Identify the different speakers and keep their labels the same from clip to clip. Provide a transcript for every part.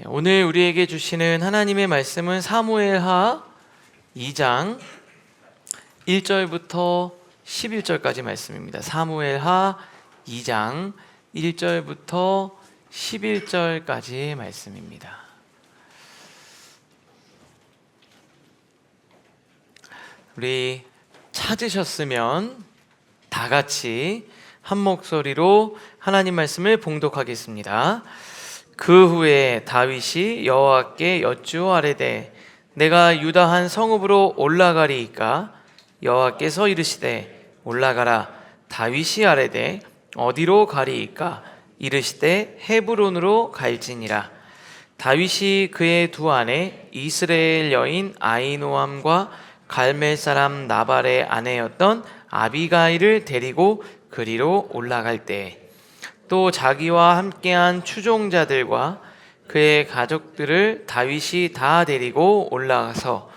Speaker 1: 오늘 우리에게 주시는 하나님의 말씀은 사무엘하 2장 1절부터 11절까지 말씀입니다. 사무엘하 2장 1절부터 11절까지의 말씀입니다. 우리 찾으셨으면 다 같이 한 목소리로 하나님 말씀을 봉독하겠습니다. 그 후에 다윗이 여호와께 여쭈어 아뢰되 내가 유다 한 성읍으로 올라가리이까? 여호와께서 이르시되 올라가라. 다윗이 아뢰되 어디로 가리이까? 이르시되 헤브론으로 갈지니라. 다윗이 그의 두 아내 이스라엘 여인 아히노암과 갈멜 사람 나발의 아내였던 아비가일을 데리고 그리로 올라갈 때 또 자기와 함께한 추종자들과 그의 가족들을 다윗이 다 데리고 올라가서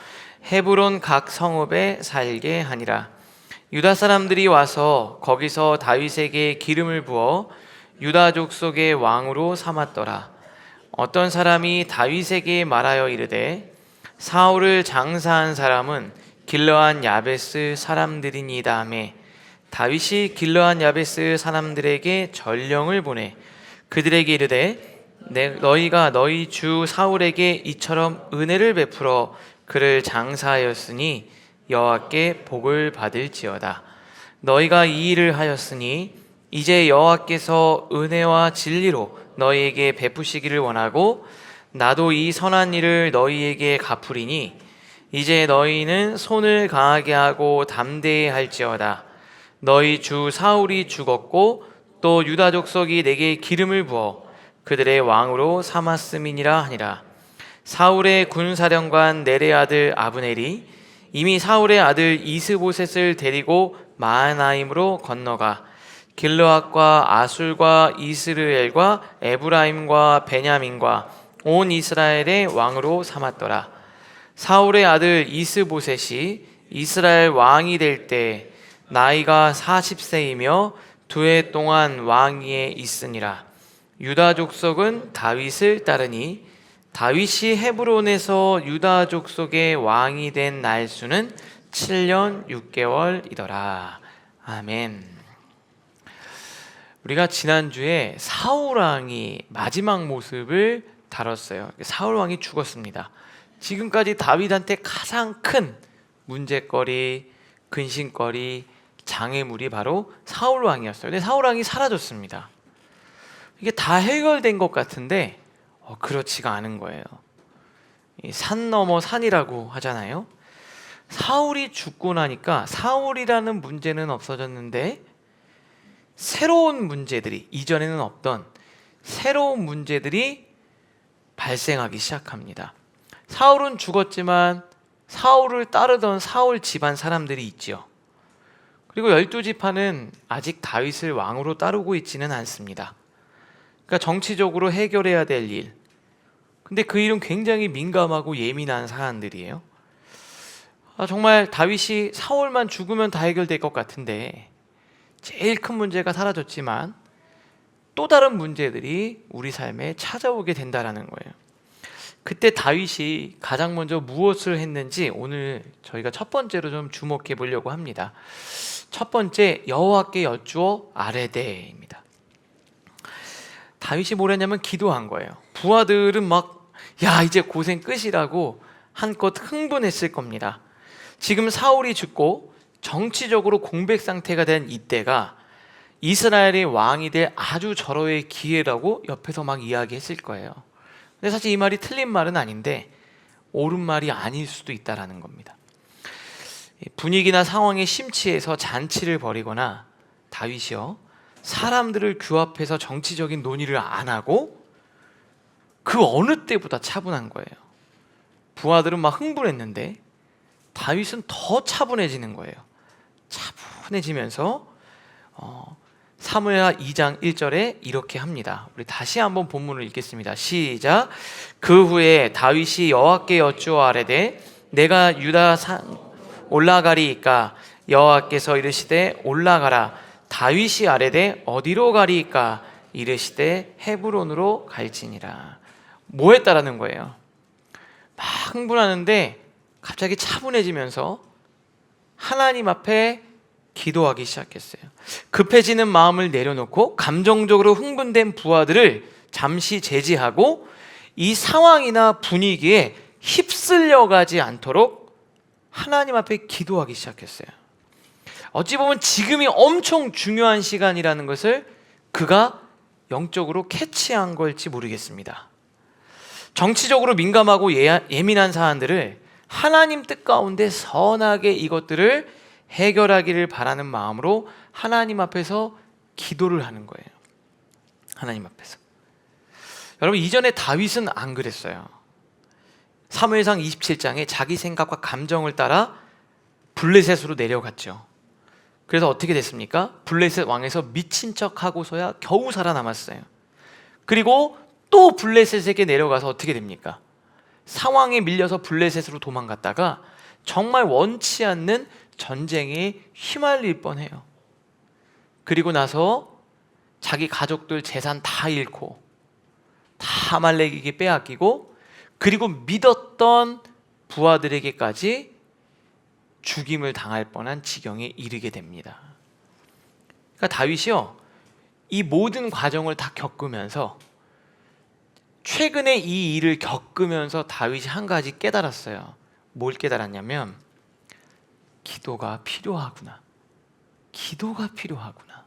Speaker 1: 헤브론 각 성읍에 살게 하니라. 유다 사람들이 와서 거기서 다윗에게 기름을 부어 유다 족속의 왕으로 삼았더라. 어떤 사람이 다윗에게 말하여 이르되 사울을 장사한 사람은 길르앗 야베스 사람들이니이다 하매 다윗이 길르앗 야베스 사람들에게 전령을 보내 그들에게 이르되 너희가 너희 주 사울에게 이처럼 은혜를 베풀어 그를 장사하였으니 여호와께 복을 받을지어다. 너희가 이 일을 하였으니 이제 여호와께서 은혜와 진리로 너희에게 베푸시기를 원하고 나도 이 선한 일을 너희에게 갚으리니 이제 너희는 손을 강하게 하고 담대히 할지어다. 너희 주 사울이 죽었고 또 유다 족속이 내게 기름을 부어 그들의 왕으로 삼았음이니라 하니라. 사울의 군사령관 넬의 아들 아브넬이 이미 사울의 아들 이스보셋을 데리고 마하나임으로 건너가 길르앗과 아술과 이스르엘과 에브라임과 베냐민과 온 이스라엘의 왕으로 삼았더라. 사울의 아들 이스보셋이 이스라엘 왕이 될 때 나이가 40세이며 2해 동안 왕위에 있으니라. 유다 족속은 다윗을 따르니 다윗이 헤브론에서 유다 족속의 왕이 된 날수는 7년 6개월이더라. 아멘. 우리가 지난주에 사울 왕이 마지막 모습을 다뤘어요. 사울 왕이 죽었습니다. 지금까지 다윗한테 가장 큰 문제거리, 근심거리, 장애물이 바로 사울 왕이었어요. 근데 사울 왕이 사라졌습니다. 이게 다 해결된 것 같은데 그렇지가 않은 거예요. 산 넘어 산이라고 하잖아요. 사울이 죽고 나니까 사울이라는 문제는 없어졌는데 새로운 문제들이, 이전에는 없던 새로운 문제들이 발생하기 시작합니다. 사울은 죽었지만 사울을 따르던 사울 집안 사람들이 있지요. 그리고 12지파는 아직 다윗을 왕으로 따르고 있지는 않습니다. 그러니까 정치적으로 해결해야 될 일. 근데 그 일은 굉장히 민감하고 예민한 사안들이에요. 정말 다윗이 사울만 죽으면 다 해결될 것 같은데 제일 큰 문제가 사라졌지만 또 다른 문제들이 우리 삶에 찾아오게 된다는 거예요. 그때 다윗이 가장 먼저 무엇을 했는지 오늘 저희가 첫 번째로 좀 주목해 보려고 합니다. 첫 번째, 여호와께 여쭈어 아뢰되입니다. 다윗이 뭘 했냐면 기도한 거예요. 부하들은 막 이제 고생 끝이라고 한껏 흥분했을 겁니다. 지금 사울이 죽고 정치적으로 공백 상태가 된 이때가 이스라엘의 왕이 될 아주 절호의 기회라고 옆에서 막 이야기했을 거예요. 근데 사실 이 말이 틀린 말은 아닌데 옳은 말이 아닐 수도 있다라는 겁니다. 분위기나 상황에 심취해서 잔치를 벌이거나 다윗이요 사람들을 규합해서 정치적인 논의를 안 하고 그 어느 때보다 차분한 거예요. 부하들은 막 흥분했는데 다윗은 더 차분해지는 거예요. 차분해지면서 사무엘하 2장 1절에 이렇게 합니다. 우리 다시 한번 본문을 읽겠습니다. 시작. 그 후에 다윗이 여호와께 여쭈어 아뢰되 내가 유다 올라가리이까? 여호와께서 이르시되 올라가라. 다윗이 아뢰되 어디로 가리이까? 이르시되 헤브론으로 갈지니라. 뭐 했다라는 거예요. 막 흥분하는데 갑자기 차분해지면서 하나님 앞에 기도하기 시작했어요. 급해지는 마음을 내려놓고 감정적으로 흥분된 부하들을 잠시 제지하고 이 상황이나 분위기에 휩쓸려 가지 않도록 하나님 앞에 기도하기 시작했어요. 어찌 보면 지금이 엄청 중요한 시간이라는 것을 그가 영적으로 캐치한 걸지 모르겠습니다. 정치적으로 민감하고 예민한 사안들을 하나님 뜻 가운데 선하게 이것들을 해결하기를 바라는 마음으로 하나님 앞에서 기도를 하는 거예요. 하나님 앞에서. 여러분, 이전에 다윗은 안 그랬어요. 사무엘상 27장에 자기 생각과 감정을 따라 블레셋으로 내려갔죠. 그래서 어떻게 됐습니까? 블레셋 왕에서 미친 척하고서야 겨우 살아남았어요. 그리고 또 블레셋에게 내려가서 어떻게 됩니까? 상황에 밀려서 블레셋으로 도망갔다가 정말 원치 않는 전쟁에 휘말릴 뻔해요. 그리고 나서 자기 가족들 재산 다 잃고 다 아말렉에게 빼앗기고 그리고 믿었던 부하들에게까지 죽임을 당할 뻔한 지경에 이르게 됩니다. 그러니까 다윗이요, 이 모든 과정을 다 겪으면서 최근에 이 일을 겪으면서 다윗이 한 가지 깨달았어요. 뭘 깨달았냐면 기도가 필요하구나. 기도가 필요하구나.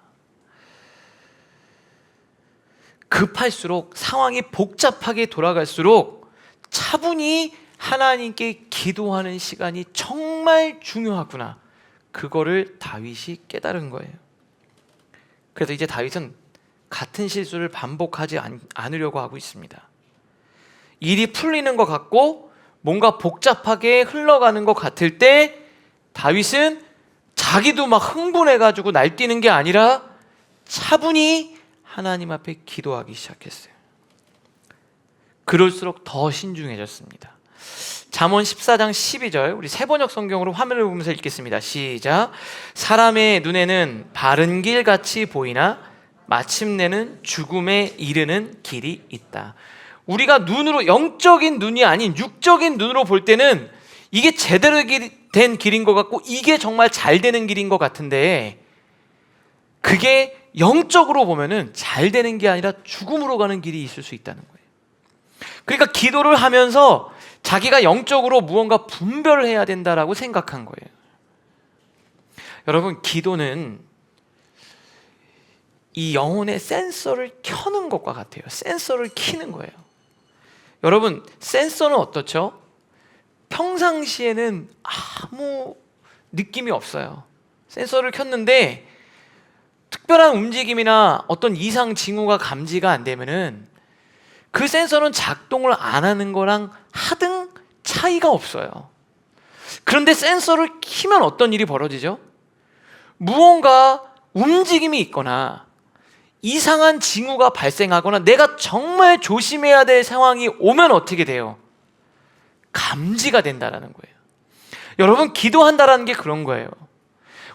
Speaker 1: 급할수록 상황이 복잡하게 돌아갈수록 차분히 하나님께 기도하는 시간이 정말 중요하구나. 그거를 다윗이 깨달은 거예요. 그래서 이제 다윗은 같은 실수를 반복하지 않으려고 하고 있습니다. 일이 풀리는 것 같고 뭔가 복잡하게 흘러가는 것 같을 때 다윗은 자기도 막 흥분해가지고 날뛰는 게 아니라 차분히 하나님 앞에 기도하기 시작했어요. 그럴수록 더 신중해졌습니다. 잠언 14장 12절, 우리 세번역 성경으로 화면을 보면서 읽겠습니다. 시작. 사람의 눈에는 바른 길 같이 보이나 마침내는 죽음에 이르는 길이 있다. 우리가 눈으로, 영적인 눈이 아닌 육적인 눈으로 볼 때는 이게 제대로 된 길인 것 같고 이게 정말 잘 되는 길인 것 같은데 그게 영적으로 보면은 잘 되는 게 아니라 죽음으로 가는 길이 있을 수 있다는 거예요. 그러니까 기도를 하면서 자기가 영적으로 무언가 분별을 해야 된다라고 생각한 거예요. 여러분, 기도는 이 영혼의 센서를 켜는 것과 같아요. 센서를 켜는 거예요. 여러분, 센서는 어떻죠? 평상시에는 아무 느낌이 없어요. 센서를 켰는데 특별한 움직임이나 어떤 이상 징후가 감지가 안 되면은 그 센서는 작동을 안 하는 거랑 하등 차이가 없어요. 그런데 센서를 켜면 어떤 일이 벌어지죠? 무언가 움직임이 있거나 이상한 징후가 발생하거나 내가 정말 조심해야 될 상황이 오면 어떻게 돼요? 감지가 된다라는 거예요. 여러분, 기도한다라는 게 그런 거예요.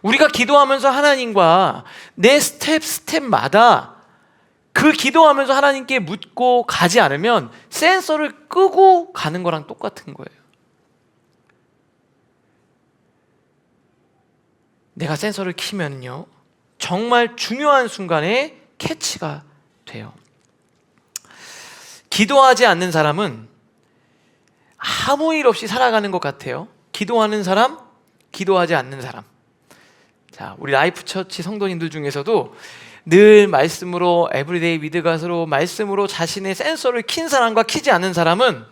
Speaker 1: 우리가 기도하면서 하나님과 내 스텝마다 그 기도하면서 하나님께 묻고 가지 않으면 센서를 끄고 가는 거랑 똑같은 거예요. 내가 센서를 켜면요 정말 중요한 순간에 캐치가 돼요. 기도하지 않는 사람은 아무 일 없이 살아가는 것 같아요. 기도하는 사람, 기도하지 않는 사람. 자, 우리 라이프처치 성도님들 중에서도 늘 말씀으로, 에브리데이 위드갓으로 말씀으로 자신의 센서를 킨 사람과 키지 않는 사람은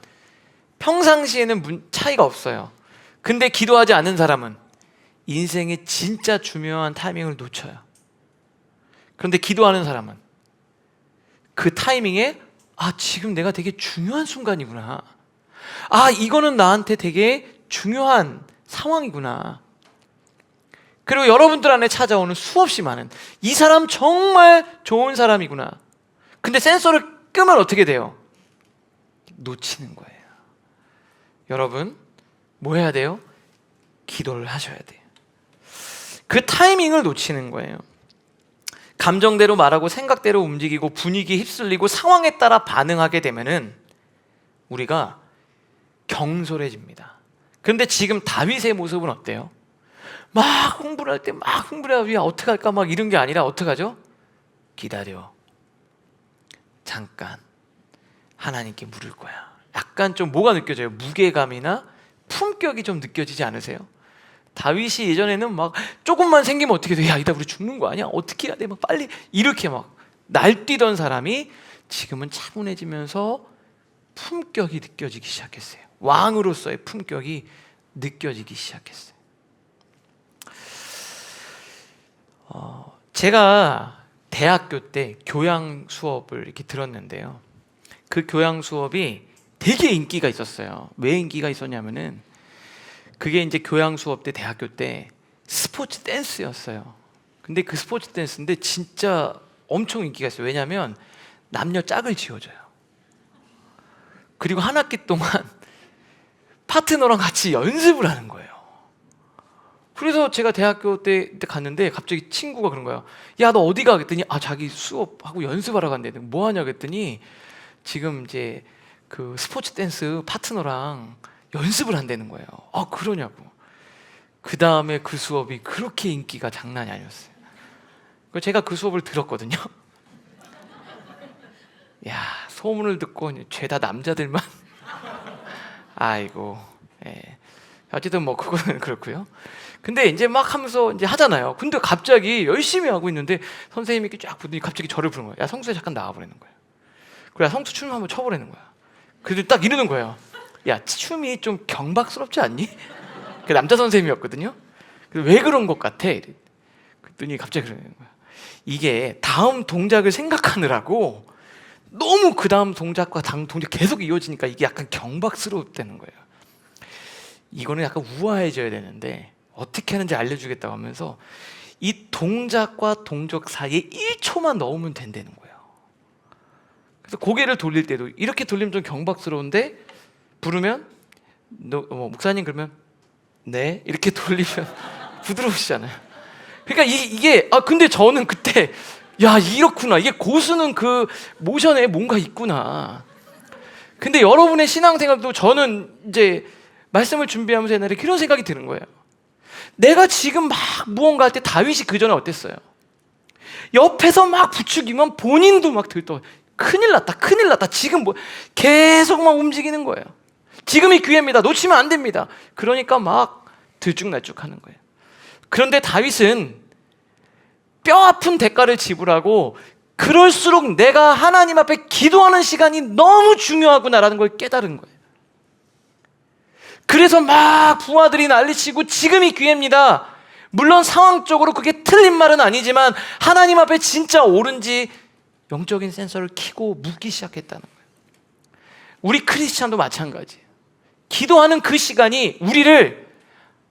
Speaker 1: 평상시에는 차이가 없어요. 근데 기도하지 않는 사람은 인생의 진짜 중요한 타이밍을 놓쳐요. 그런데 기도하는 사람은 그 타이밍에 지금 내가 되게 중요한 순간이구나. 이거는 나한테 되게 중요한 상황이구나. 그리고 여러분들 안에 찾아오는 수없이 많은 이 사람 정말 좋은 사람이구나. 근데 센서를 끄면 어떻게 돼요? 놓치는 거예요. 여러분, 뭐 해야 돼요? 기도를 하셔야 돼요. 그 타이밍을 놓치는 거예요. 감정대로 말하고 생각대로 움직이고 분위기에 휩쓸리고 상황에 따라 반응하게 되면은 우리가 경솔해집니다. 그런데 지금 다윗의 모습은 어때요? 막 흥분할 때 막 흥분해가지고 야 어떻게 할까 막 이런 게 아니라 어떻게 하죠? 기다려. 잠깐 하나님께 물을 거야. 약간 좀 뭐가 느껴져요? 무게감이나 품격이 좀 느껴지지 않으세요? 다윗이 예전에는 막 조금만 생기면 어떻게 돼? 야 이따 우리 죽는 거 아니야? 어떻게 해야 돼? 막 빨리 이렇게 막 날뛰던 사람이 지금은 차분해지면서 품격이 느껴지기 시작했어요. 왕으로서의 품격이 느껴지기 시작했어요. 제가 대학교 때 교양 수업을 이렇게 들었는데요. 그 교양 수업이 되게 인기가 있었어요. 왜 인기가 있었냐면은 그게 이제 교양 수업 때 대학교 때 스포츠 댄스였어요. 근데 그 스포츠 댄스인데 진짜 엄청 인기가 있어요. 왜냐하면 남녀 짝을 지어줘요. 그리고 한 학기 동안 파트너랑 같이 연습을 하는 거예요. 그래서 제가 대학교 때 갔는데 갑자기 친구가 그런 거예요. 야, 너 어디 가? 그랬더니 자기 수업하고 연습하러 간대. 뭐 하냐 그랬더니 지금 이제 그 스포츠 댄스 파트너랑 연습을 한다는 거예요. 그러냐고. 그 다음에 그 수업이 그렇게 인기가 장난이 아니었어요. 제가 그 수업을 들었거든요. 야, 소문을 듣고 죄다 남자들만. 아이고. 예. 어쨌든 뭐 그거는 그렇고요. 근데 이제 막 하면서 이제 하잖아요. 근데 갑자기 열심히 하고 있는데 선생님이 이렇게 쫙 보더니 갑자기 저를 부르는 거예요. 야, 성수야 잠깐 나와보라는 거예요. 그래, 성수 춤 한번 춰보라는 거야. 그래서 딱 이러는 거예요. 야, 춤이 좀 경박스럽지 않니? 그 남자 선생님이었거든요. 왜 그런 것 같아? 그랬더니 갑자기 그러는 거야. 이게 다음 동작을 생각하느라고 너무 그 다음 동작과 다음 동작 계속 이어지니까 이게 약간 경박스럽다는 거예요. 이거는 약간 우아해져야 되는데 어떻게 하는지 알려주겠다고 하면서 이 동작과 동작 사이에 1초만 넣으면 된다는 거예요. 그래서 고개를 돌릴 때도 이렇게 돌리면 좀 경박스러운데 부르면 목사님 그러면 네 이렇게 돌리면 부드러우시잖아요. 그러니까 이게 근데 저는 그때 야 이렇구나, 이게 고수는 그 모션에 뭔가 있구나. 근데 여러분의 신앙생활도 저는 이제 말씀을 준비하면서 옛날에 그런 생각이 드는 거예요. 내가 지금 막 무언가 할 때 다윗이 그 전에 어땠어요? 옆에서 막 부추기면 본인도 막 들떠. 큰일 났다, 큰일 났다. 지금 뭐 계속 막 움직이는 거예요. 지금이 기회입니다. 놓치면 안 됩니다. 그러니까 막 들쭉날쭉하는 거예요. 그런데 다윗은 뼈아픈 대가를 지불하고 그럴수록 내가 하나님 앞에 기도하는 시간이 너무 중요하구나라는 걸 깨달은 거예요. 그래서 막 부하들이 난리치고 지금이 기회입니다. 물론 상황적으로 그게 틀린 말은 아니지만 하나님 앞에 진짜 옳은지 영적인 센서를 켜고 묻기 시작했다는 거예요. 우리 크리스찬도 마찬가지예요. 기도하는 그 시간이 우리를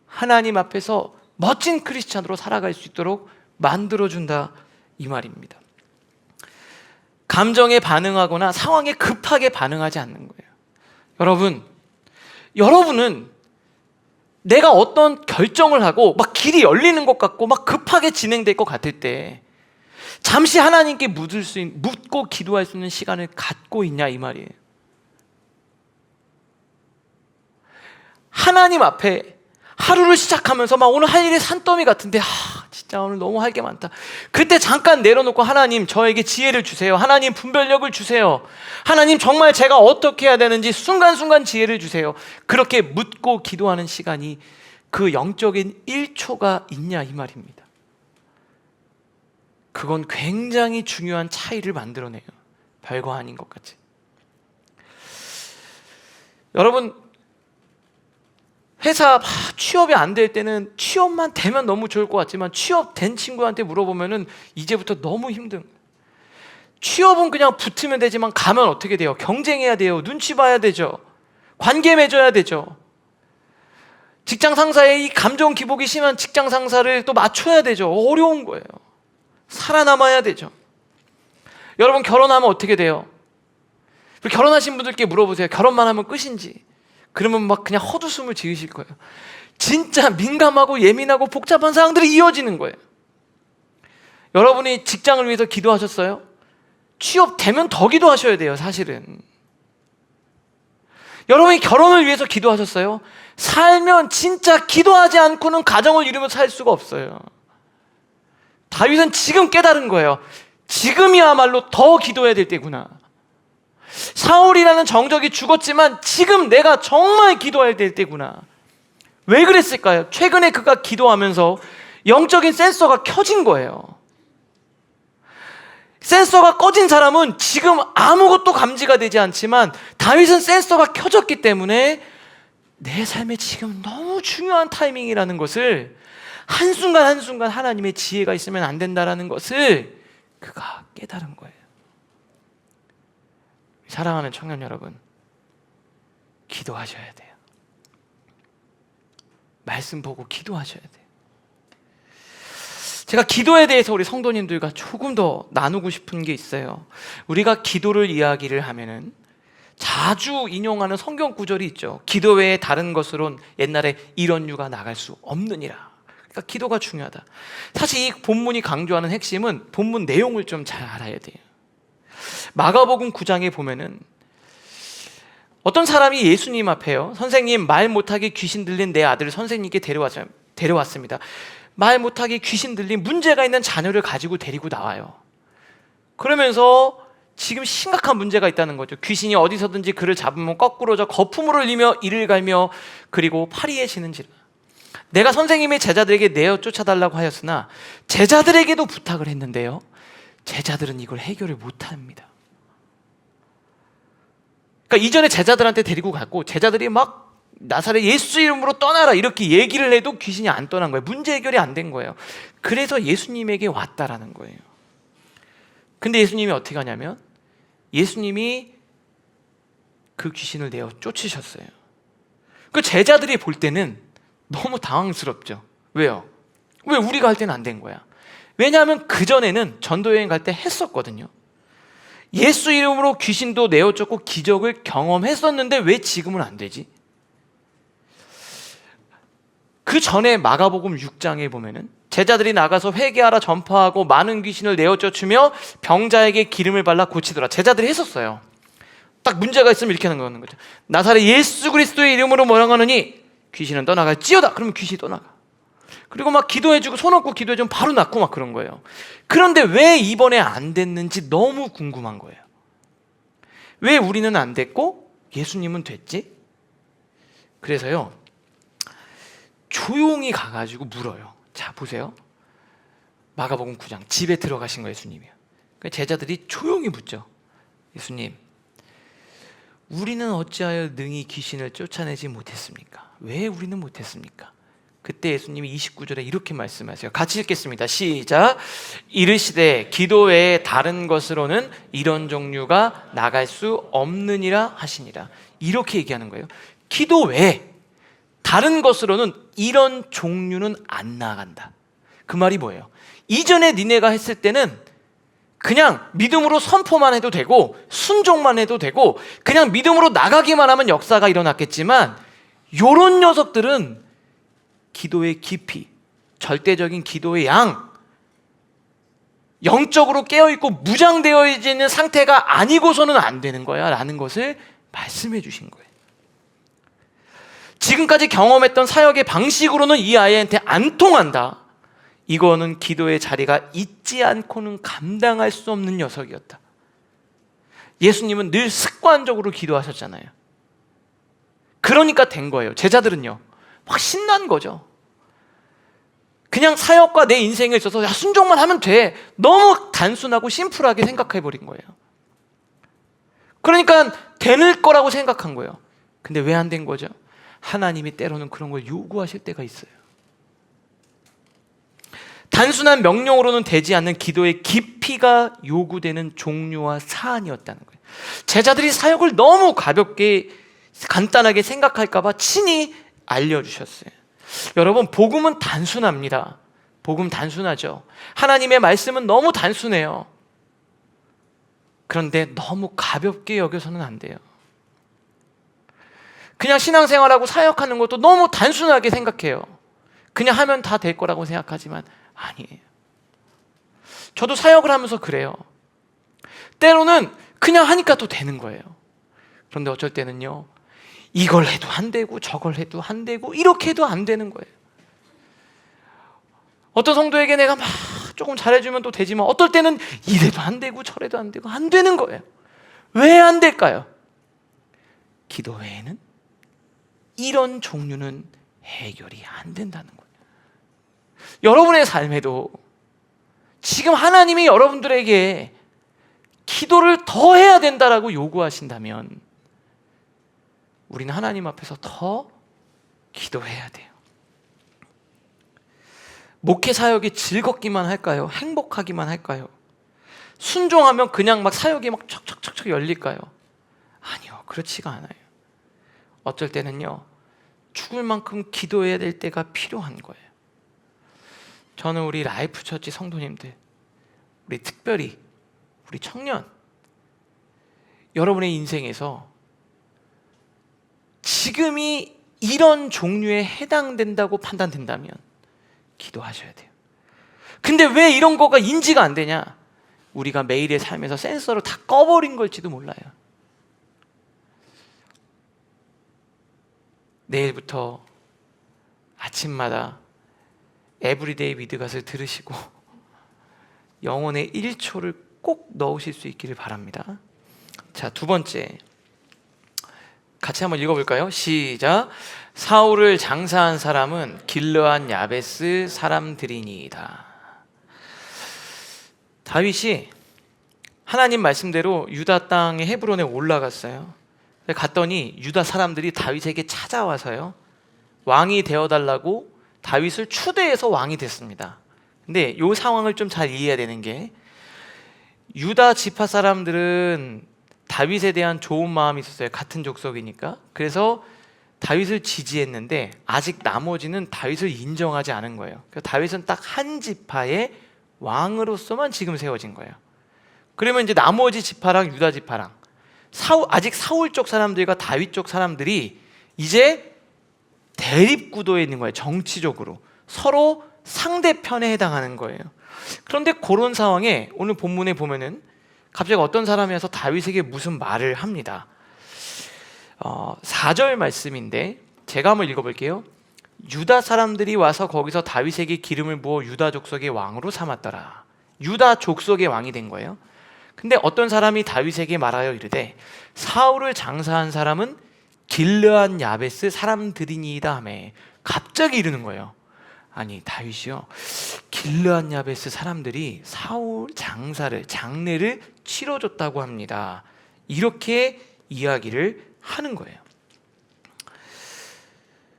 Speaker 1: 하나님 앞에서 멋진 크리스찬으로 살아갈 수 있도록 만들어준다 이 말입니다. 감정에 반응하거나 상황에 급하게 반응하지 않는 거예요. 여러분은 내가 어떤 결정을 하고 막 길이 열리는 것 같고 막 급하게 진행될 것 같을 때 잠시 하나님께 묻고 기도할 수 있는 시간을 갖고 있냐 이 말이에요. 하나님 앞에 하루를 시작하면서 막 오늘 할 일이 산더미 같은데 진짜 오늘 너무 할 게 많다. 그때 잠깐 내려놓고 하나님 저에게 지혜를 주세요. 하나님 분별력을 주세요. 하나님 정말 제가 어떻게 해야 되는지 순간순간 지혜를 주세요. 그렇게 묻고 기도하는 시간이 그 영적인 1초가 있냐 이 말입니다. 그건 굉장히 중요한 차이를 만들어내요. 별거 아닌 것 같이. 여러분 회사 취업이 안 될 때는 취업만 되면 너무 좋을 것 같지만 취업된 친구한테 물어보면은 이제부터 너무 힘든 거예요. 취업은 그냥 붙으면 되지만 가면 어떻게 돼요? 경쟁해야 돼요. 눈치 봐야 되죠. 관계 맺어야 되죠. 직장 상사의 이 감정 기복이 심한 직장 상사를 또 맞춰야 되죠. 어려운 거예요. 살아남아야 되죠. 여러분 결혼하면 어떻게 돼요? 결혼하신 분들께 물어보세요. 결혼만 하면 끝인지. 그러면 막 그냥 헛웃음을 지으실 거예요. 진짜 민감하고 예민하고 복잡한 상황들이 이어지는 거예요. 여러분이 직장을 위해서 기도하셨어요? 취업되면 더 기도하셔야 돼요. 사실은 여러분이 결혼을 위해서 기도하셨어요? 살면 진짜 기도하지 않고는 가정을 이루며 살 수가 없어요. 다윗은 지금 깨달은 거예요. 지금이야말로 더 기도해야 될 때구나. 사울이라는 정적이 죽었지만 지금 내가 정말 기도해야 될 때구나. 왜 그랬을까요? 최근에 그가 기도하면서 영적인 센서가 켜진 거예요. 센서가 꺼진 사람은 지금 아무것도 감지가 되지 않지만 다윗은 센서가 켜졌기 때문에 내 삶에 지금 너무 중요한 타이밍이라는 것을, 한순간 한순간 하나님의 지혜가 있으면 안 된다라는 것을 그가 깨달은 거예요. 사랑하는 청년 여러분, 기도하셔야 돼요. 말씀 보고 기도하셔야 돼요. 제가 기도에 대해서 우리 성도님들과 조금 더 나누고 싶은 게 있어요. 우리가 기도를 이야기를 하면은 자주 인용하는 성경 구절이 있죠. 기도 외에 다른 것으론 옛날에 이런 유가 나갈 수 없느니라. 그러니까 기도가 중요하다. 사실 이 본문이 강조하는 핵심은 본문 내용을 좀 잘 알아야 돼요. 마가복음 9장에 보면은 어떤 사람이 예수님 앞에요, 선생님, 말 못하게 귀신 들린 내 아들을 선생님께 데려왔습니다. 말 못하게 귀신 들린 문제가 있는 자녀를 가지고 데리고 나와요. 그러면서 지금 심각한 문제가 있다는 거죠. 귀신이 어디서든지 그를 잡으면 거꾸로져 거품을 흘리며 이를 갈며 그리고 파리에 지는지라. 내가 선생님의 제자들에게 내어 쫓아달라고 하였으나 제자들에게도 부탁을 했는데요, 제자들은 이걸 해결을 못합니다. 그러니까 이전에 제자들한테 데리고 갔고 제자들이 막 나사렛 예수 이름으로 떠나라 이렇게 얘기를 해도 귀신이 안 떠난 거예요. 문제 해결이 안 된 거예요. 그래서 예수님에게 왔다라는 거예요. 근데 예수님이 어떻게 하냐면 예수님이 그 귀신을 내어 쫓으셨어요. 그 제자들이 볼 때는 너무 당황스럽죠. 왜요? 왜 우리가 할 때는 안 된 거야? 왜냐하면 그전에는 전도여행 갈 때 했었거든요. 예수 이름으로 귀신도 내어 쫓고 기적을 경험했었는데 왜 지금은 안 되지? 그 전에 마가복음 6장에 보면은 제자들이 나가서 회개하라 전파하고 많은 귀신을 내어 쫓으며 병자에게 기름을 발라 고치더라. 제자들이 했었어요. 딱 문제가 있으면 이렇게 하는 거죠. 나사렛 예수 그리스도의 이름으로 명하노니 귀신은 떠나갈지어다. 그러면 귀신이 떠나가. 그리고 막 기도해주고 손 얹고 기도해주면 바로 낫고 막 그런 거예요. 그런데 왜 이번에 안 됐는지 너무 궁금한 거예요. 왜 우리는 안 됐고 예수님은 됐지? 그래서요, 조용히 가가지고 물어요. 자, 보세요. 마가복음 9장 집에 들어가신 거예요, 예수님이요. 제자들이 조용히 묻죠. 예수님, 우리는 어찌하여 능히 귀신을 쫓아내지 못했습니까? 왜 우리는 못했습니까? 그때 예수님이 29절에 이렇게 말씀하세요. 같이 읽겠습니다. 시작. 이르시되 기도 외에 다른 것으로는 이런 종류가 나갈 수 없느니라 하시니라. 이렇게 얘기하는 거예요. 기도 외에 다른 것으로는 이런 종류는 안 나간다. 그 말이 뭐예요? 이전에 니네가 했을 때는 그냥 믿음으로 선포만 해도 되고 순종만 해도 되고 그냥 믿음으로 나가기만 하면 역사가 일어났겠지만 요런 녀석들은 기도의 깊이, 절대적인 기도의 양, 영적으로 깨어있고 무장되어 있는 상태가 아니고서는 안 되는 거야 라는 것을 말씀해 주신 거예요. 지금까지 경험했던 사역의 방식으로는 이 아이한테 안 통한다. 이거는 기도의 자리가 있지 않고는 감당할 수 없는 녀석이었다. 예수님은 늘 습관적으로 기도하셨잖아요. 그러니까 된 거예요. 제자들은요, 막 신난 거죠. 그냥 사역과 내 인생에 있어서 야, 순종만 하면 돼. 너무 단순하고 심플하게 생각해버린 거예요. 그러니까 되는 거라고 생각한 거예요. 근데 왜 안 된 거죠? 하나님이 때로는 그런 걸 요구하실 때가 있어요. 단순한 명령으로는 되지 않는 기도의 깊이가 요구되는 종류와 사안이었다는 거예요. 제자들이 사역을 너무 가볍게 간단하게 생각할까 봐 친히 알려주셨어요. 여러분, 복음은 단순합니다. 복음 단순하죠. 하나님의 말씀은 너무 단순해요. 그런데 너무 가볍게 여겨서는 안 돼요. 그냥 신앙생활하고 사역하는 것도 너무 단순하게 생각해요. 그냥 하면 다 될 거라고 생각하지만 아니에요. 저도 사역을 하면서 그래요. 때로는 그냥 하니까 또 되는 거예요. 그런데 어쩔 때는요, 이걸 해도 안 되고 저걸 해도 안 되고 이렇게 해도 안 되는 거예요. 어떤 성도에게 내가 막 조금 잘해주면 또 되지만 어떨 때는 이래도 안 되고 저래도 안 되고 안 되는 거예요. 왜 안 될까요? 기도 외에는 이런 종류는 해결이 안 된다는 거예요. 여러분의 삶에도 지금 하나님이 여러분들에게 기도를 더 해야 된다라고 요구하신다면 우리는 하나님 앞에서 더 기도해야 돼요. 목회 사역이 즐겁기만 할까요? 행복하기만 할까요? 순종하면 그냥 막 사역이 막 척척척척 열릴까요? 아니요, 그렇지가 않아요. 어쩔 때는요, 죽을 만큼 기도해야 될 때가 필요한 거예요. 저는 우리 라이프 처치 성도님들, 우리 특별히 우리 청년, 여러분의 인생에서 지금이 이런 종류에 해당된다고 판단된다면 기도하셔야 돼요. 근데 왜 이런 거가 인지가 안 되냐? 우리가 매일의 삶에서 센서를 다 꺼버린 걸지도 몰라요. 내일부터 아침마다 에브리데이 위드갓을 들으시고 영혼의 1초를 꼭 넣으실 수 있기를 바랍니다. 자, 두 번째, 같이 한번 읽어볼까요? 시작. 사울을 장사한 사람은 길르앗 야베스 사람들이니이다. 다윗이 하나님 말씀대로 유다 땅의 헤브론에 올라갔어요. 갔더니 유다 사람들이 다윗에게 찾아와서요, 왕이 되어달라고 다윗을 추대해서 왕이 됐습니다. 근데 이 상황을 좀 잘 이해해야 되는 게, 유다 지파 사람들은 다윗에 대한 좋은 마음이 있었어요. 같은 족속이니까. 그래서 다윗을 지지했는데 아직 나머지는 다윗을 인정하지 않은 거예요. 그래서 다윗은 딱 한 지파의 왕으로서만 지금 세워진 거예요. 그러면 이제 나머지 지파랑 유다 지파랑 아직 사울 쪽 사람들과 다윗 쪽 사람들이 이제 대립 구도에 있는 거예요. 정치적으로 서로 상대편에 해당하는 거예요. 그런데 그런 상황에 오늘 본문에 보면은 갑자기 어떤 사람이 와서 다윗에게 무슨 말을 합니다. 4절 말씀인데 제가 한번 읽어볼게요. 유다 사람들이 와서 거기서 다윗에게 기름을 부어 유다 족속의 왕으로 삼았더라. 유다 족속의 왕이 된 거예요. 근데 어떤 사람이 다윗에게 말하여 이르되 사울을 장사한 사람은 길르앗 야베스 사람들이니이다 하며 갑자기 이르는 거예요. 아니, 다윗이요, 길르앗 야베스 사람들이 사울 장례를 치러줬다고 합니다. 이렇게 이야기를 하는 거예요.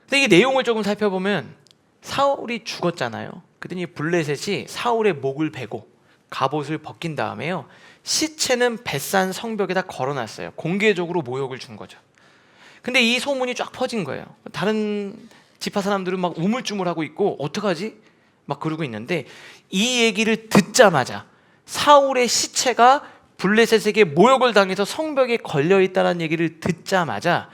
Speaker 1: 근데 이 내용을 조금 살펴보면 사울이 죽었잖아요. 그랬더니 블레셋이 사울의 목을 베고 갑옷을 벗긴 다음에요, 시체는 벳산 성벽에다 걸어놨어요. 공개적으로 모욕을 준 거죠. 근데 이 소문이 쫙 퍼진 거예요. 다른 지파 사람들은 막 우물쭈물하고 있고 어떡하지? 막 그러고 있는데 이 얘기를 듣자마자 사울의 시체가 블레셋에게 모욕을 당해서 성벽에 걸려있다는 얘기를 듣자마자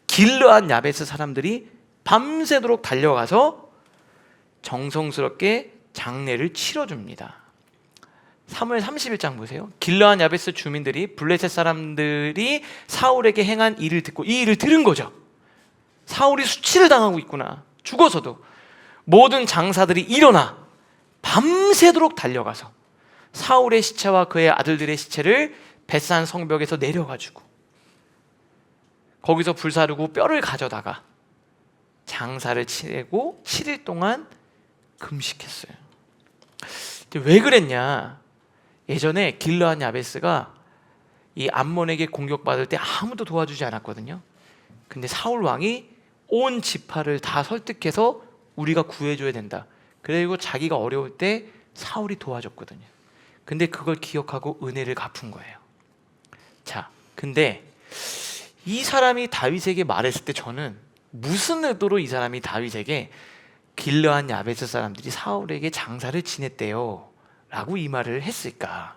Speaker 1: 길르앗 야베스 사람들이 밤새도록 달려가서 정성스럽게 장례를 치러줍니다. 사무엘 31장 보세요. 길르앗 야베스 주민들이 블레셋 사람들이 사울에게 행한 일을 듣고 이 일을 들은 거죠. 사울이 수치를 당하고 있구나. 죽어서도 모든 장사들이 일어나 밤새도록 달려가서 사울의 시체와 그의 아들들의 시체를 벳산 성벽에서 내려가지고 거기서 불사르고 뼈를 가져다가 장사를 치르고 7일 동안 금식했어요. 왜 그랬냐? 예전에 길르앗 야베스가 이 암몬에게 공격받을 때 아무도 도와주지 않았거든요. 근데 사울 왕이 온 지파를 다 설득해서 우리가 구해줘야 된다. 그리고 자기가 어려울 때 사울이 도와줬거든요. 근데 그걸 기억하고 은혜를 갚은 거예요. 자, 근데 이 사람이 다윗에게 말했을 때 저는 무슨 의도로 이 사람이 다윗에게 길르앗 야베스 사람들이 사울에게 장사를 지냈대요 라고 이 말을 했을까?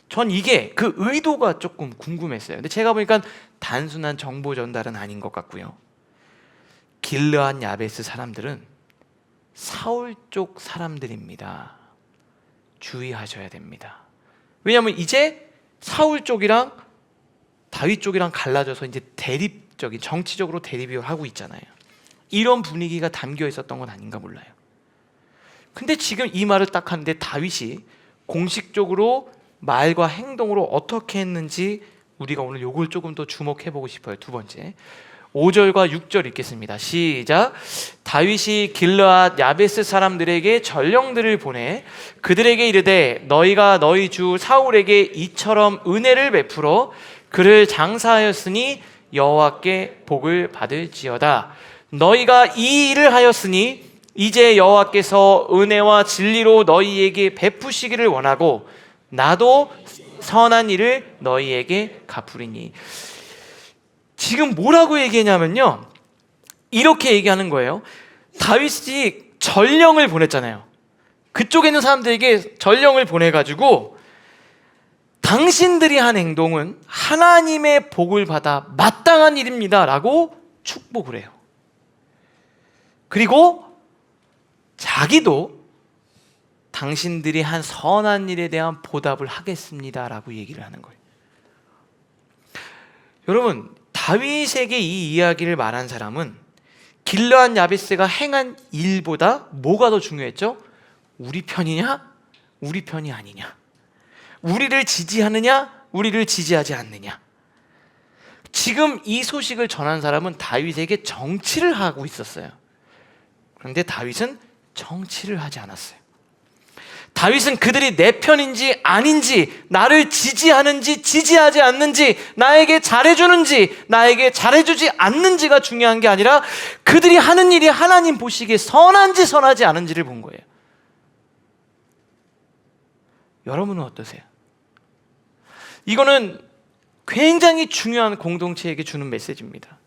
Speaker 1: 전 이게 그 의도가 조금 궁금했어요. 근데 제가 보니까 단순한 정보 전달은 아닌 것 같고요. 길르앗 야베스 사람들은 사울 쪽 사람들입니다. 주의하셔야 됩니다. 왜냐하면 이제 사울 쪽이랑 다윗 쪽이랑 갈라져서 이제 대립적인, 정치적으로 대립을 하고 있잖아요. 이런 분위기가 담겨 있었던 건 아닌가 몰라요. 근데 지금 이 말을 딱 하는데 다윗이 공식적으로 말과 행동으로 어떻게 했는지 우리가 오늘 요걸 조금 더 주목해 보고 싶어요. 두 번째, 5절과 6절 읽겠습니다. 시작. 다윗이 길르앗 야베스 사람들에게 전령들을 보내 그들에게 이르되 너희가 너희 주 사울에게 이처럼 은혜를 베풀어 그를 장사하였으니 여호와께 복을 받을지어다. 너희가 이 일을 하였으니 이제 여호와께서 은혜와 진리로 너희에게 베푸시기를 원하고 나도 선한 일을 너희에게 갚으리니. 지금 뭐라고 얘기했냐면요, 이렇게 얘기하는 거예요. 다윗이 전령을 보냈잖아요. 그쪽에 있는 사람들에게 전령을 보내가지고 당신들이 한 행동은 하나님의 복을 받아 마땅한 일입니다 라고 축복을 해요. 그리고 자기도 당신들이 한 선한 일에 대한 보답을 하겠습니다 라고 얘기를 하는 거예요. 여러분, 다윗에게 이 이야기를 말한 사람은 길르앗 야베스가 행한 일보다 뭐가 더 중요했죠? 우리 편이냐? 우리 편이 아니냐? 우리를 지지하느냐? 우리를 지지하지 않느냐? 지금 이 소식을 전한 사람은 다윗에게 정치를 하고 있었어요. 그런데 다윗은 정치를 하지 않았어요. 다윗은 그들이 내 편인지 아닌지, 나를 지지하는지 지지하지 않는지, 나에게 잘해주는지 나에게 잘해주지 않는지가 중요한 게 아니라 그들이 하는 일이 하나님 보시기에 선한지 선하지 않은지를 본 거예요. 여러분은 어떠세요? 이거는 굉장히 중요한 공동체에게 주는 메시지입니다.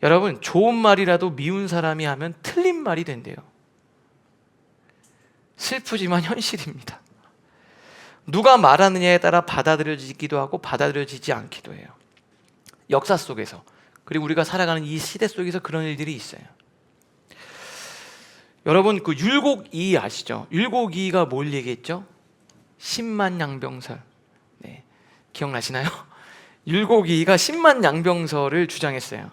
Speaker 1: 여러분, 좋은 말이라도 미운 사람이 하면 틀린 말이 된대요. 슬프지만 현실입니다. 누가 말하느냐에 따라 받아들여지기도 하고 받아들여지지 않기도 해요. 역사 속에서, 그리고 우리가 살아가는 이 시대 속에서 그런 일들이 있어요. 여러분, 그 율곡이 아시죠? 율곡이가 뭘 얘기했죠? 10만 양병설. 네, 기억나시나요? 율곡이가 10만 양병설을 주장했어요.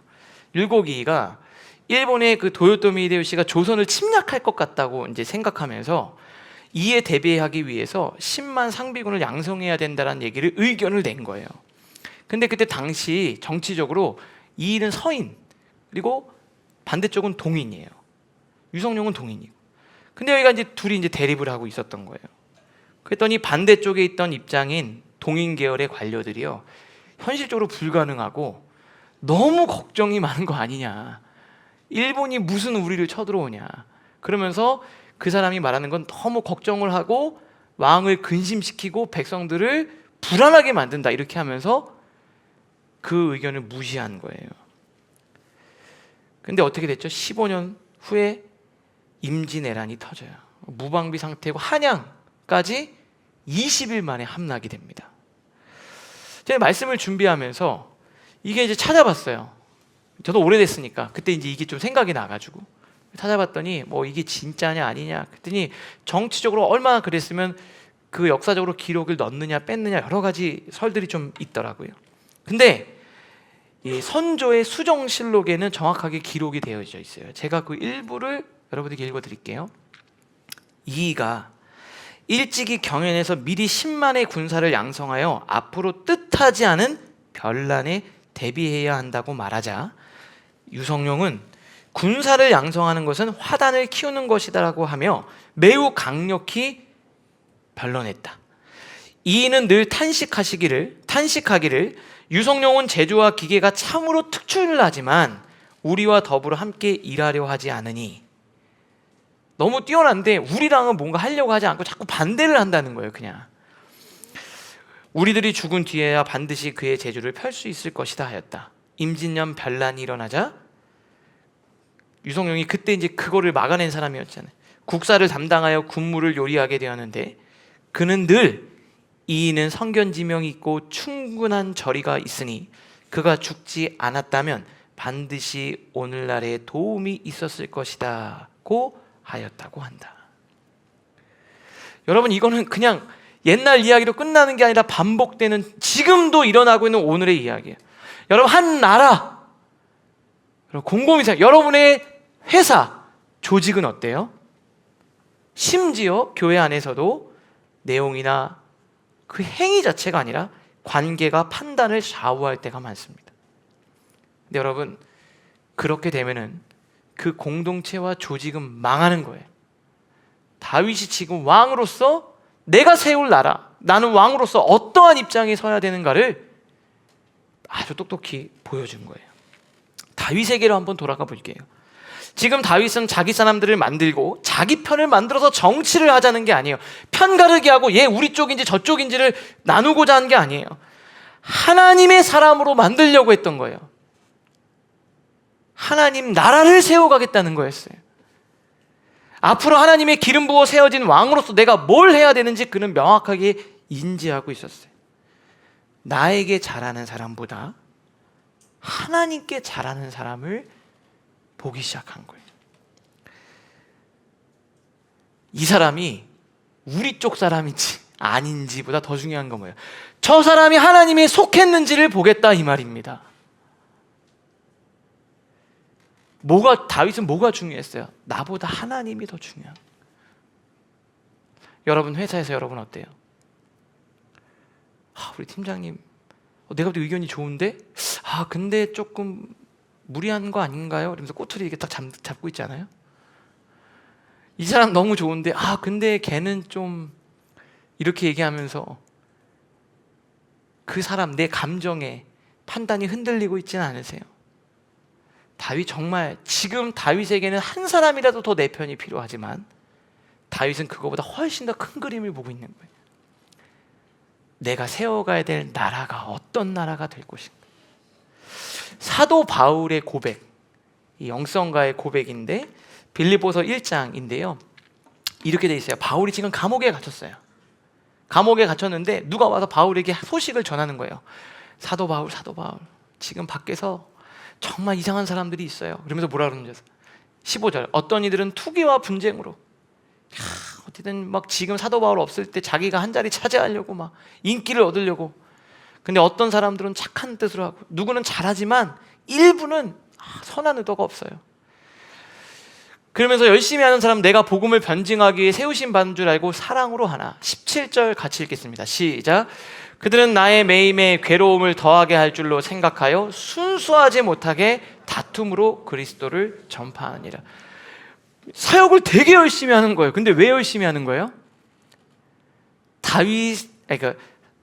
Speaker 1: 율곡이가 일본의 그 도요토미 히데요시가 조선을 침략할 것 같다고 이제 생각하면서 이에 대비하기 위해서 10만 상비군을 양성해야 된다는 얘기를 의견을 낸 거예요. 근데 그때 당시 정치적으로 이 일은 서인, 그리고 반대쪽은 동인이에요. 유성룡은 동인이고. 근데 여기가 이제 둘이 이제 대립을 하고 있었던 거예요. 그랬더니 반대쪽에 있던 입장인 동인 계열의 관료들이요, 현실적으로 불가능하고 너무 걱정이 많은 거 아니냐, 일본이 무슨 우리를 쳐들어오냐, 그러면서 그 사람이 말하는 건 너무 걱정을 하고 왕을 근심시키고 백성들을 불안하게 만든다, 이렇게 하면서 그 의견을 무시한 거예요. 근데 어떻게 됐죠? 15년 후에 임진왜란이 터져요. 무방비 상태고 한양까지 20일 만에 함락이 됩니다. 제가 말씀을 준비하면서 이게 이제 찾아봤어요. 저도 오래됐으니까 그때 이제 이게 좀 생각이 나가지고 찾아봤더니 뭐 이게 진짜냐 아니냐 그랬더니 정치적으로 얼마나 그랬으면 그 역사적으로 기록을 넣느냐 뺐느냐 여러 가지 설들이 좀 있더라고요. 근데 이 선조의 수정실록에는 정확하게 기록이 되어져 있어요. 제가 그 일부를 여러분들께 읽어드릴게요. 이이가 일찍이 경연에서 미리 10만의 군사를 양성하여 앞으로 뜻하지 않은 변란에 대비해야 한다고 말하자, 유성룡은 군사를 양성하는 것은 화단을 키우는 것이다라고 하며 매우 강력히 변론했다. 이이는 늘 탄식하기를 유성룡은 제주와 기계가 참으로 특출나지만 우리와 더불어 함께 일하려 하지 않으니, 너무 뛰어난데 우리랑은 뭔가 하려고 하지 않고 자꾸 반대를 한다는 거예요. 그냥 우리들이 죽은 뒤에야 반드시 그의 제주를 펼 수 있을 것이다 하였다. 임진년 변란이 일어나자 유성룡이 그때 이제 그거를 막아낸 사람이었잖아요. 국사를 담당하여 군무를 요리하게 되었는데 그는 늘 이이는 성견지명이 있고 충분한 저리가 있으니 그가 죽지 않았다면 반드시 오늘날에 도움이 있었을 것이다 고 하였다고 한다. 여러분, 이거는 그냥 옛날 이야기로 끝나는 게 아니라 반복되는, 지금도 일어나고 있는 오늘의 이야기예요. 여러분, 한 나라, 공공위생, 여러분의 회사, 조직은 어때요? 심지어 교회 안에서도 내용이나 그 행위 자체가 아니라 관계가 판단을 좌우할 때가 많습니다. 근데 여러분, 그렇게 되면은 그 공동체와 조직은 망하는 거예요. 다윗이 지금 왕으로서 내가 세울 나라, 나는 왕으로서 어떠한 입장에 서야 되는가를 아주 똑똑히 보여준 거예요. 다윗에게로 한번 돌아가 볼게요. 지금 다윗은 자기 사람들을 만들고 자기 편을 만들어서 정치를 하자는 게 아니에요. 편 가르게 하고 얘 우리 쪽인지 저쪽인지를 나누고자 한 게 아니에요. 하나님의 사람으로 만들려고 했던 거예요. 하나님 나라를 세워가겠다는 거였어요. 앞으로 하나님의 기름 부어 세워진 왕으로서 내가 뭘 해야 되는지 그는 명확하게 인지하고 있었어요. 나에게 잘하는 사람보다 하나님께 잘하는 사람을 보기 시작한 거예요. 이 사람이 우리 쪽 사람인지 아닌지보다 더 중요한 건 뭐예요? 저 사람이 하나님에 속했는지를 보겠다, 이 말입니다. 다윗은 뭐가 중요했어요? 나보다 하나님이 더 중요한. 여러분 회사에서 여러분 어때요? 우리 팀장님, 내가 볼 때 의견이 좋은데, 근데 조금 무리한 거 아닌가요? 이러면서 꼬투리 이렇게 딱 잡고 있지 않아요? 이 사람 너무 좋은데, 근데 걔는 좀 이렇게 얘기하면서 그 사람 내 감정에 판단이 흔들리고 있지는 않으세요? 다윗 정말 지금 다윗에게는 한 사람이라도 더 내 편이 필요하지만 다윗은 그거보다 훨씬 더 큰 그림을 보고 있는 거예요. 내가 세워가야 될 나라가 어떤 나라가 될 것인가. 사도 바울의 고백, 이 영성가의 고백인데 빌립보서 1장인데요. 이렇게 돼 있어요. 바울이 지금 감옥에 갇혔어요. 감옥에 갇혔는데 누가 와서 바울에게 소식을 전하는 거예요. 사도 바울, 지금 밖에서 정말 이상한 사람들이 있어요. 그러면서 뭐라 그러는지 15절, 어떤 이들은 투기와 분쟁으로, 어디든 막 지금 사도 바울 없을 때 자기가 한 자리 차지하려고 막 인기를 얻으려고. 근데 어떤 사람들은 착한 뜻으로 하고, 누구는 잘하지만 일부는 선한 의도가 없어요. 그러면서 열심히 하는 사람, 내가 복음을 변증하기 위해 세우신 받은 줄 알고 사랑으로 하나. 17절 같이 읽겠습니다. 시작. 그들은 나의 매임에 괴로움을 더하게 할 줄로 생각하여 순수하지 못하게 다툼으로 그리스도를 전파하니라. 사역을 되게 열심히 하는 거예요. 근데 왜 열심히 하는 거예요?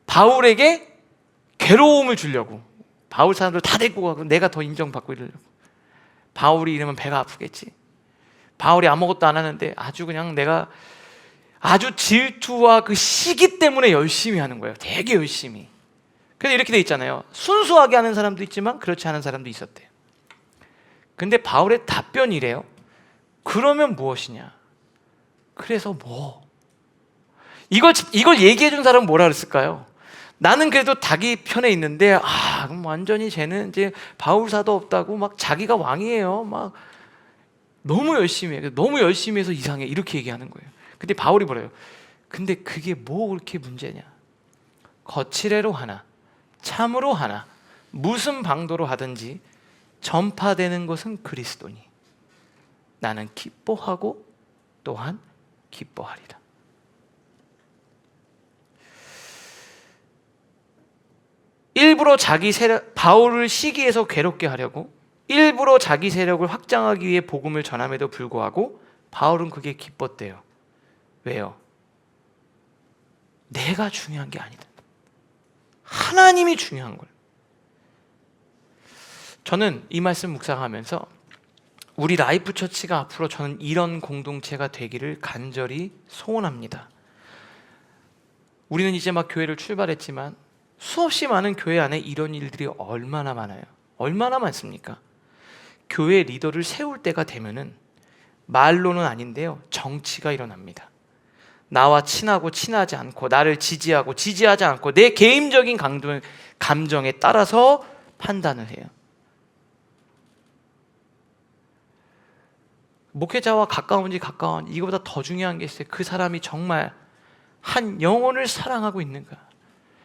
Speaker 1: 바울에게 괴로움을 주려고. 바울 사람들 다 데리고 가고 내가 더 인정받고 이러려고. 바울이 이러면 배가 아프겠지. 바울이 아무것도 안 하는데 내가 아주 질투와 그 시기 때문에 열심히 하는 거예요. 되게 열심히. 그래서 이렇게 돼 있잖아요. 순수하게 하는 사람도 있지만 그렇지 않은 사람도 있었대요. 근데 바울의 답변이래요. 그러면 무엇이냐? 그래서 뭐? 이걸 얘기해 준 사람은 뭐라 그랬을까요? 나는 그래도 자기 편에 있는데 그럼 완전히 쟤는 이제 바울사도 없다고 막 자기가 왕이에요. 막 너무 열심히 해. 너무 열심히 해서 이상해. 이렇게 얘기하는 거예요. 근데 바울이 뭐래요? 근데 그게 뭐 그렇게 문제냐? 거칠애로 하나, 참으로 하나, 무슨 방도로 하든지 전파되는 것은 그리스도니 나는 기뻐하고 또한 기뻐하리라. 일부러 자기 세력, 바울을 시기에서 괴롭게 하려고 일부러 자기 세력을 확장하기 위해 복음을 전함에도 불구하고 바울은 그게 기뻤대요. 왜요? 내가 중요한 게 아니다. 하나님이 중요한 거예요. 저는 이 말씀 묵상하면서 우리 라이프 처치가 앞으로 저는 이런 공동체가 되기를 간절히 소원합니다. 우리는 이제 막 교회를 출발했지만 수없이 많은 교회 안에 이런 일들이 얼마나 많아요. 얼마나 많습니까? 교회 리더를 세울 때가 되면은 말로는 아닌데요, 정치가 일어납니다. 나와 친하고 친하지 않고, 나를 지지하고 지지하지 않고 내 개인적인 감정에 따라서 판단을 해요. 목회자와 가까운지 가까운, 이거보다 더 중요한 게 있어요. 그 사람이 정말 한 영혼을 사랑하고 있는가?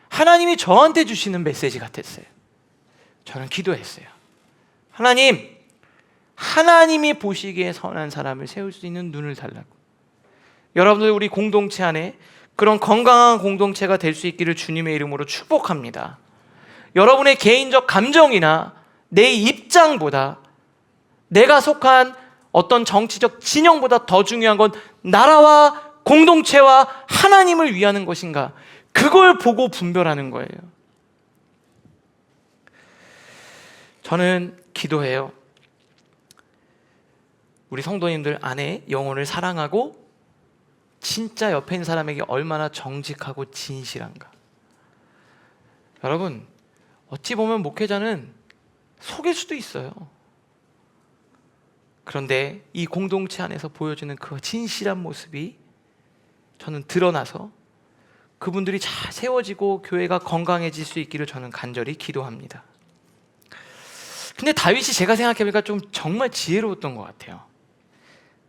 Speaker 1: 하나님이 저한테 주시는 메시지 같았어요. 저는 기도했어요. 하나님, 하나님이 보시기에 선한 사람을 세울 수 있는 눈을 달라고. 여러분들, 우리 공동체 안에 그런 건강한 공동체가 될 수 있기를 주님의 이름으로 축복합니다. 여러분의 개인적 감정이나 내 입장보다, 내가 속한 어떤 정치적 진영보다 더 중요한 건 나라와 공동체와 하나님을 위하는 것인가, 그걸 보고 분별하는 거예요. 저는 기도해요. 우리 성도님들 안에 영혼을 사랑하고 진짜 옆에 있는 사람에게 얼마나 정직하고 진실한가. 여러분, 어찌 보면 목회자는 속일 수도 있어요. 그런데 이 공동체 안에서 보여주는 그 진실한 모습이 저는 드러나서 그분들이 잘 세워지고 교회가 건강해질 수 있기를 저는 간절히 기도합니다. 근데 다윗이 제가 생각해보니까 좀 정말 지혜로웠던 것 같아요.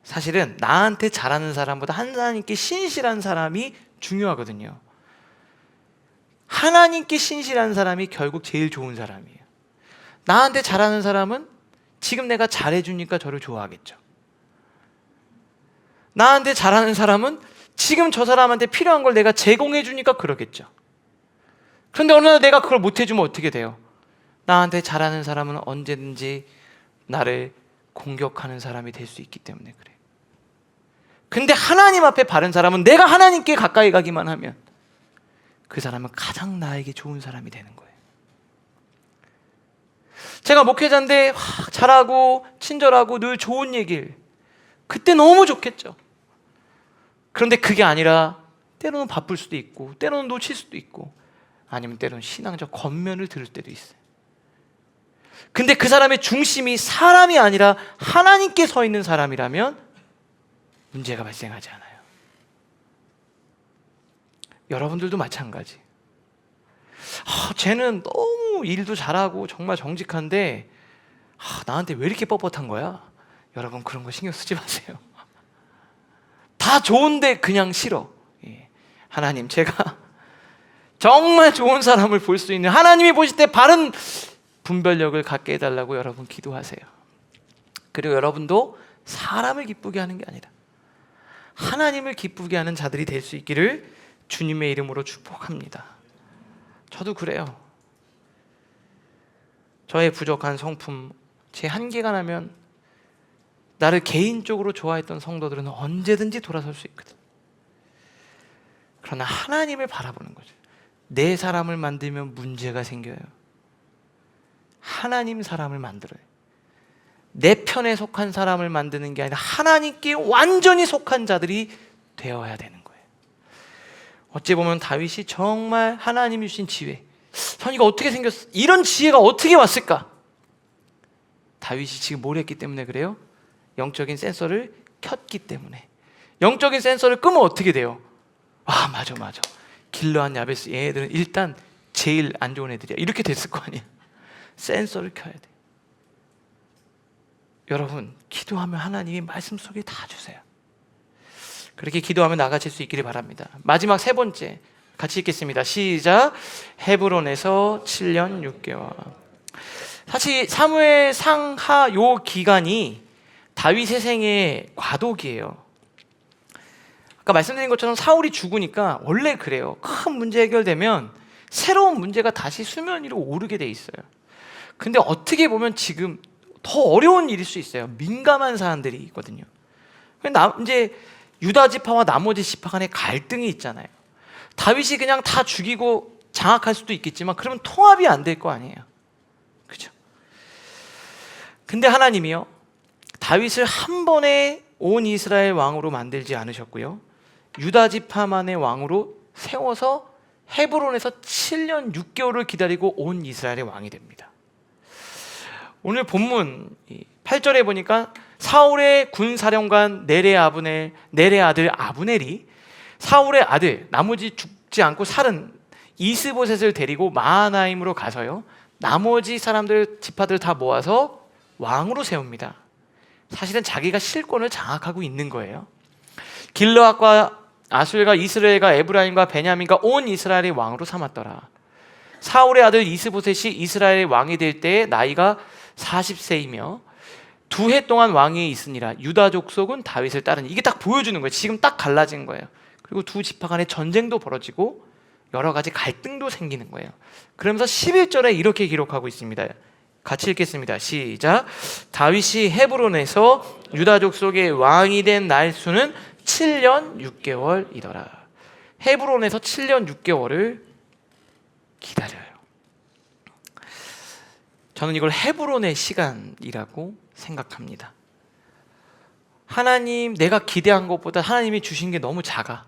Speaker 1: 사실은 나한테 잘하는 사람보다 하나님께 신실한 사람이 중요하거든요. 하나님께 신실한 사람이 결국 제일 좋은 사람이에요. 나한테 잘하는 사람은 지금 내가 잘해주니까 저를 좋아하겠죠. 나한테 잘하는 사람은 지금 저 사람한테 필요한 걸 내가 제공해주니까 그러겠죠. 그런데 어느 날 내가 그걸 못해주면 어떻게 돼요? 나한테 잘하는 사람은 언제든지 나를 공격하는 사람이 될 수 있기 때문에 그래. 근데 하나님 앞에 바른 사람은 내가 하나님께 가까이 가기만 하면 그 사람은 가장 나에게 좋은 사람이 되는 거예요. 제가 목회자인데 잘하고 친절하고 늘 좋은 얘기를, 그때 너무 좋겠죠. 그런데 그게 아니라 때로는 바쁠 수도 있고 때로는 놓칠 수도 있고 아니면 때로는 신앙적 겉면을 들을 때도 있어요. 근데 그 사람의 중심이 사람이 아니라 하나님께 서 있는 사람이라면 문제가 발생하지 않아요. 여러분들도 마찬가지. 쟤는 너무 일도 잘하고 정말 정직한데 나한테 왜 이렇게 뻣뻣한 거야? 여러분, 그런 거 신경 쓰지 마세요. 다 좋은데 그냥 싫어. 하나님, 제가 정말 좋은 사람을 볼 수 있는, 하나님이 보실 때 바른 분별력을 갖게 해달라고 여러분 기도하세요. 그리고 여러분도 사람을 기쁘게 하는 게 아니라 하나님을 기쁘게 하는 자들이 될 수 있기를 주님의 이름으로 축복합니다. 저도 그래요. 저의 부족한 성품, 제 한계가 나면 나를 개인적으로 좋아했던 성도들은 언제든지 돌아설 수 있거든. 그러나 하나님을 바라보는 거죠. 내 사람을 만들면 문제가 생겨요. 하나님 사람을 만들어요. 내 편에 속한 사람을 만드는 게 아니라 하나님께 완전히 속한 자들이 되어야 되는 거예요. 어찌 보면 다윗이 정말 하나님이 주신 지혜, 전 이거 어떻게 생겼어? 이런 지혜가 어떻게 왔을까? 다윗이 지금 뭘 했기 때문에 그래요? 영적인 센서를 켰기 때문에. 영적인 센서를 끄면 어떻게 돼요? 맞아 길르앗 야베스 얘네들은 일단 제일 안 좋은 애들이야, 이렇게 됐을 거 아니야. 센서를 켜야 돼. 여러분, 기도하면 하나님이 말씀 속에 다 주세요. 그렇게 기도하면 나가실 수 있기를 바랍니다. 마지막 세 번째 같이 읽겠습니다. 시작. 헤브론에서 7년 6개월. 사실 사무엘 상하 요 기간이 다윗의 생의 과도기예요. 아까 말씀드린 것처럼 사울이 죽으니까 원래 그래요. 큰 문제 해결되면 새로운 문제가 다시 수면 위로 오르게 돼 있어요. 근데 어떻게 보면 지금 더 어려운 일일 수 있어요. 민감한 사안들이 있거든요. 이제 유다 지파와 나머지 지파 간에 갈등이 있잖아요. 다윗이 그냥 다 죽이고 장악할 수도 있겠지만 그러면 통합이 안 될 거 아니에요. 그죠? 근데 하나님이요, 다윗을 한 번에 온 이스라엘 왕으로 만들지 않으셨고요, 유다 지파만의 왕으로 세워서 헤브론에서 7년 6개월을 기다리고 온 이스라엘의 왕이 됩니다. 오늘 본문 8절에 보니까 사울의 군사령관 넬의 아들 아브넬이 사울의 아들, 나머지 죽지 않고 살은 이스보셋을 데리고 마하나임으로 가서요, 나머지 사람들 지파들 다 모아서 왕으로 세웁니다. 사실은 자기가 실권을 장악하고 있는 거예요. 길르앗과 아술과 이스라엘과 에브라임과 베냐민과 온 이스라엘의 왕으로 삼았더라. 사울의 아들 이스보셋이 이스라엘의 왕이 될 때에 나이가 40세이며 2해 동안 왕위에 있으니라. 유다 족속은 다윗을 따르니. 이게 딱 보여주는 거예요. 지금 딱 갈라진 거예요. 그리고 두 지파 간에 전쟁도 벌어지고 여러 가지 갈등도 생기는 거예요. 그러면서 11절에 이렇게 기록하고 있습니다. 같이 읽겠습니다. 시작. 다윗이 헤브론에서 유다 족속의 왕이 된 날수는 7년 6개월이더라. 헤브론에서 7년 6개월을 기다려요. 저는 이걸 헤브론의 시간이라고 생각합니다. 하나님, 내가 기대한 것보다 하나님이 주신 게 너무 작아.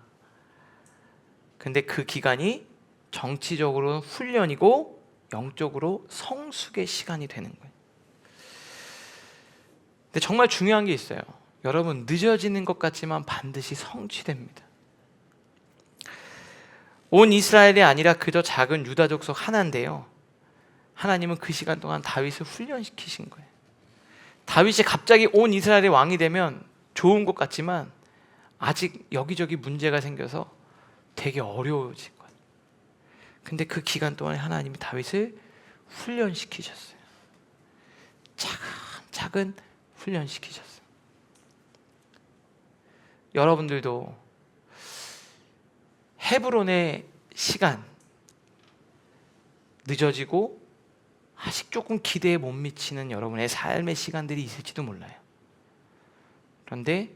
Speaker 1: 근데 그 기간이 정치적으로는 훈련이고 영적으로 성숙의 시간이 되는 거예요. 근데 정말 중요한 게 있어요. 여러분, 늦어지는 것 같지만 반드시 성취됩니다. 온 이스라엘이 아니라 그저 작은 유다 족속 하나인데요, 하나님은 그 시간 동안 다윗을 훈련시키신 거예요. 다윗이 갑자기 온 이스라엘의 왕이 되면 좋은 것 같지만 아직 여기저기 문제가 생겨서 되게 어려워질 거예요. 근데 그 기간 동안에 하나님이 다윗을 훈련시키셨어요. 차근차근 훈련시키셨어요. 여러분들도 헤브론의 시간, 늦어지고 아직 조금 기대에 못 미치는 여러분의 삶의 시간들이 있을지도 몰라요. 그런데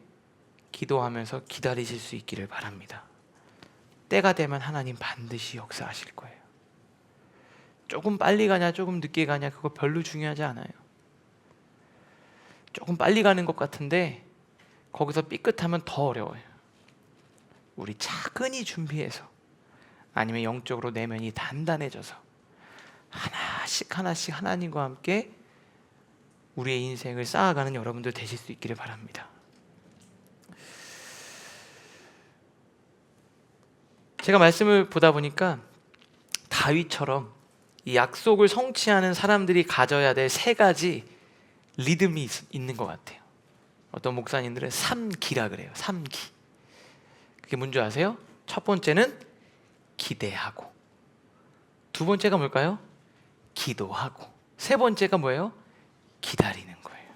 Speaker 1: 기도하면서 기다리실 수 있기를 바랍니다. 때가 되면 하나님 반드시 역사하실 거예요. 조금 빨리 가냐 조금 늦게 가냐 그거 별로 중요하지 않아요. 조금 빨리 가는 것 같은데 거기서 삐끗하면 더 어려워요. 우리 차근히 준비해서, 아니면 영적으로 내면이 단단해져서 하나씩 하나씩 하나님과 함께 우리의 인생을 쌓아가는 여러분들 되실 수 있기를 바랍니다. 제가 말씀을 보다 보니까 다윗처럼 이 약속을 성취하는 사람들이 가져야 될 3가지 리듬이 있는 것 같아요. 어떤 목사님들은 3기라 그래요. 3기. 그게 뭔지 아세요? 첫 번째는 기대하고, 두 번째가 뭘까요? 기도하고, 세 번째가 뭐예요? 기다리는 거예요.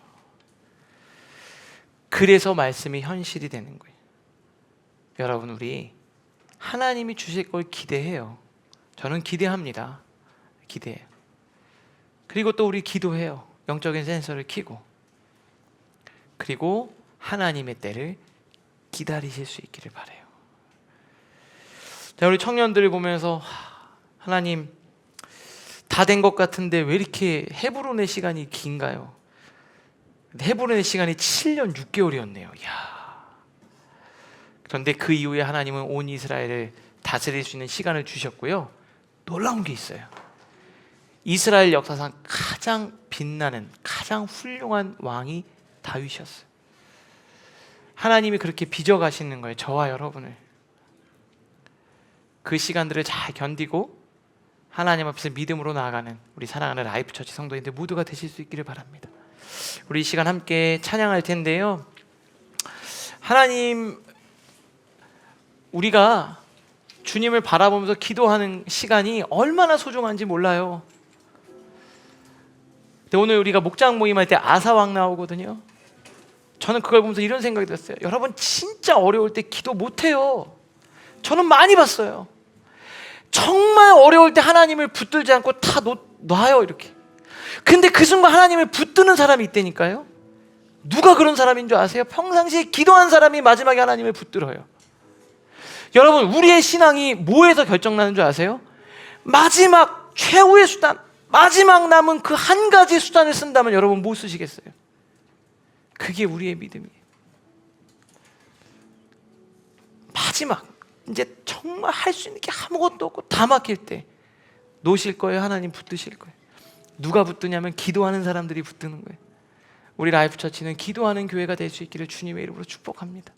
Speaker 1: 그래서 말씀이 현실이 되는 거예요. 여러분, 우리 하나님이 주실 걸 기대해요. 저는 기대합니다. 기대해요. 그리고 또 우리 기도해요. 영적인 센서를 켜고. 그리고 하나님의 때를 기다리실 수 있기를 바라요. 자, 우리 청년들을 보면서 하나님, 다 된 것 같은데 왜 이렇게 헤브론의 시간이 긴가요? 헤브론의 시간이 7년 6개월이었네요. 이야. 그런데 그 이후에 하나님은 온 이스라엘을 다스릴 수 있는 시간을 주셨고요. 놀라운 게 있어요. 이스라엘 역사상 가장 빛나는, 가장 훌륭한 왕이 다윗이었어요. 하나님이 그렇게 빚어가시는 거예요. 저와 여러분을. 그 시간들을 잘 견디고 하나님 앞에서 믿음으로 나아가는 우리 사랑하는 라이프처치 성도님들 모두가 되실 수 있기를 바랍니다. 우리 이 시간 함께 찬양할 텐데요, 하나님, 우리가 주님을 바라보면서 기도하는 시간이 얼마나 소중한지 몰라요. 근데 오늘 우리가 목장 모임할 때 아사왕 나오거든요. 저는 그걸 보면서 이런 생각이 들었어요. 여러분, 진짜 어려울 때 기도 못해요. 저는 많이 봤어요. 정말 어려울 때 하나님을 붙들지 않고 다 놔요, 이렇게. 근데 그 순간 하나님을 붙드는 사람이 있다니까요. 누가 그런 사람인 줄 아세요? 평상시에 기도한 사람이 마지막에 하나님을 붙들어요. 여러분, 우리의 신앙이 뭐에서 결정나는 줄 아세요? 마지막 최후의 수단, 마지막 남은 그 한 가지 수단을 쓴다면 여러분 뭐 쓰시겠어요? 그게 우리의 믿음이에요. 마지막, 이제 정말 할 수 있는 게 아무것도 없고 다 막힐 때 놓으실 거예요? 하나님 붙드실 거예요? 누가 붙드냐면 기도하는 사람들이 붙드는 거예요. 우리 라이프처치는 기도하는 교회가 될 수 있기를 주님의 이름으로 축복합니다.